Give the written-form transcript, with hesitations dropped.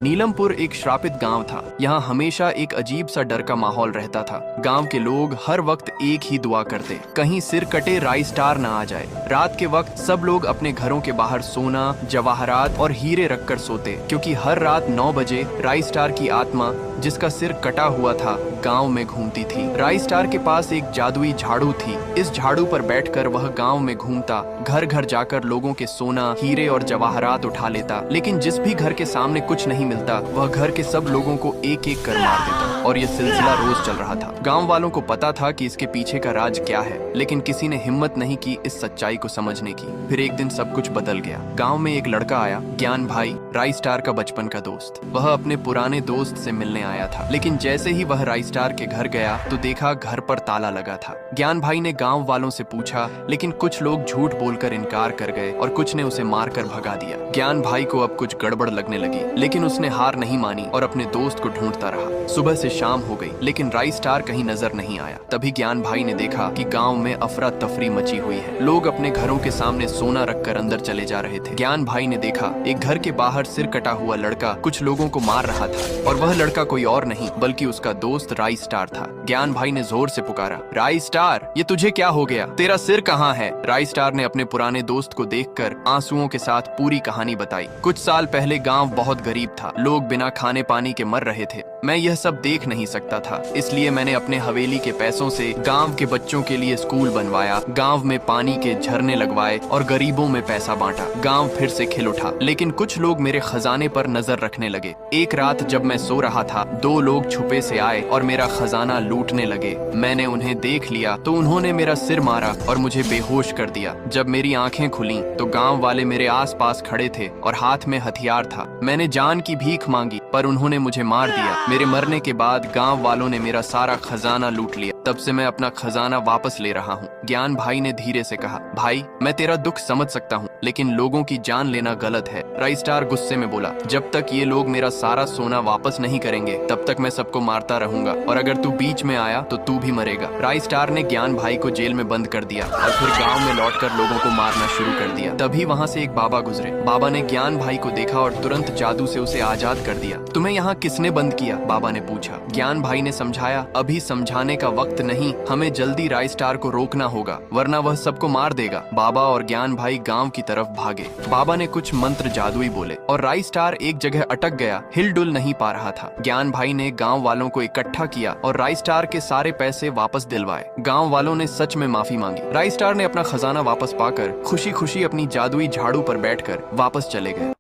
नीलमपुर एक श्रापित गांव था। यहाँ हमेशा एक अजीब सा डर का माहौल रहता था। गांव के लोग हर वक्त एक ही दुआ करते, कहीं सिर कटे राई स्टार न आ जाए। रात के वक्त सब लोग अपने घरों के बाहर सोना, जवाहरात और हीरे रखकर सोते, क्योंकि हर रात 9 बजे राई स्टार की आत्मा, जिसका सिर कटा हुआ था, गांव में घूमती थी। राई स्टार के पास एक जादुई झाड़ू थी। इस झाड़ू पर बैठकर वह गांव में घूमता, घर घर जाकर लोगों के सोना, हीरे और जवाहरात उठा लेता। लेकिन जिस भी घर के सामने कुछ नहीं मिलता, वह घर के सब लोगों को एक एक कर मार देता। और यह सिलसिला रोज चल रहा था। गांव वालों को पता था कि इसके पीछे का राज क्या है, लेकिन किसी ने हिम्मत नहीं की इस सच्चाई को समझने की। फिर एक दिन सब कुछ बदल गया। गांव में एक लड़का आया, ज्ञान भाई, राई स्टार का बचपन का दोस्त। वह अपने पुराने दोस्त से मिलने आया था, लेकिन जैसे ही वह राई स्टार के घर गया तो देखा घर पर ताला लगा था। ज्ञान भाई ने गांव वालों से पूछा, लेकिन कुछ लोग झूठ बोलकर इनकार कर गए और कुछ ने उसे मारकर भगा दिया। ज्ञान भाई को अब कुछ गड़बड़ लगने लगी, लेकिन उसने हार नहीं मानी और अपने दोस्त को ढूंढता रहा। सुबह से शाम हो गई, लेकिन राई स्टार कहीं नजर नहीं आया। तभी ज्ञान भाई ने देखा कि गांव में अफरा तफरी मची हुई है। लोग अपने घरों के सामने सोना रखकर अंदर चले जा रहे थे। ज्ञान भाई ने देखा एक घर के बाहर सिर कटा हुआ लड़का कुछ लोगों को मार रहा था, और वह लड़का कोई और नहीं बल्कि उसका दोस्त राई स्टार था। ज्ञान भाई ने जोर से पुकारा, राई स्टार, ये तुझे क्या हो गया? तेरा सिर कहाँ है? राई स्टार ने अपने पुराने दोस्त को देखकर आंसुओं के साथ पूरी कहानी बताई। कुछ साल पहले गांव बहुत गरीब था। लोग बिना खाने पानी के मर रहे थे। मैं यह सब देख नहीं सकता था, इसलिए मैंने अपने हवेली के पैसों से गांव के बच्चों के लिए स्कूल बनवाया, गांव में पानी के झरने लगवाए और गरीबों में पैसा बांटा। गांव फिर से खिल उठा। लेकिन कुछ लोग मेरे खजाने पर नजर रखने लगे। एक रात जब मैं सो रहा था, 2 लोग छुपे से आए और मेरा खजाना लूटने लगे। मैंने उन्हें देख लिया तो उन्होंने मेरा सिर मारा और मुझे बेहोश कर दिया। जब मेरी आंखें खुली तो गांव वाले मेरे आसपास खड़े थे और हाथ में हथियार था। मैंने जान की भीख मांगी, पर उन्होंने मुझे मार दिया। मेरे मरने के बाद गांव वालों ने मेरा सारा खजाना लूट लिया। तब से मैं अपना खजाना वापस ले रहा हूँ। ज्ञान भाई ने धीरे से कहा, भाई, मैं तेरा दुख समझ सकता हूँ, लेकिन लोगों की जान लेना गलत है। राई स्टार गुस्से में बोला, जब तक ये लोग मेरा सारा सोना वापस नहीं करेंगे, तब तक मैं सबको मारता रहूंगा, और अगर तू बीच में आया तो तू भी मरेगा। राई स्टार ने ज्ञान भाई को जेल में बंद कर दिया और फिर गाँव में लौटकर लोगों को मारना शुरू कर दिया। तभी वहाँ से एक बाबा गुजरे। बाबा ने ज्ञान भाई को देखा और तुरंत जादू से उसे आजाद कर दिया। तुम्हें यहाँ किसने बंद किया? बाबा ने पूछा। ज्ञान भाई ने समझाया, अभी समझाने का वक्त नहीं, हमें जल्दी राई स्टार को रोकना होगा, वरना वह सबको मार देगा। बाबा और ज्ञान भाई गांव की तरफ भागे। बाबा ने कुछ मंत्र जादुई बोले और राई स्टार एक जगह अटक गया, हिलडुल नहीं पा रहा था। ज्ञान भाई ने गांव वालों को इकट्ठा किया और राई स्टार के सारे पैसे वापस दिलवाए। गांव वालों ने सच में माफी मांगी। राई स्टार ने अपना खजाना वापस पाकर खुशी खुशी अपनी जादुई झाड़ू पर बैठकर वापस चले गए।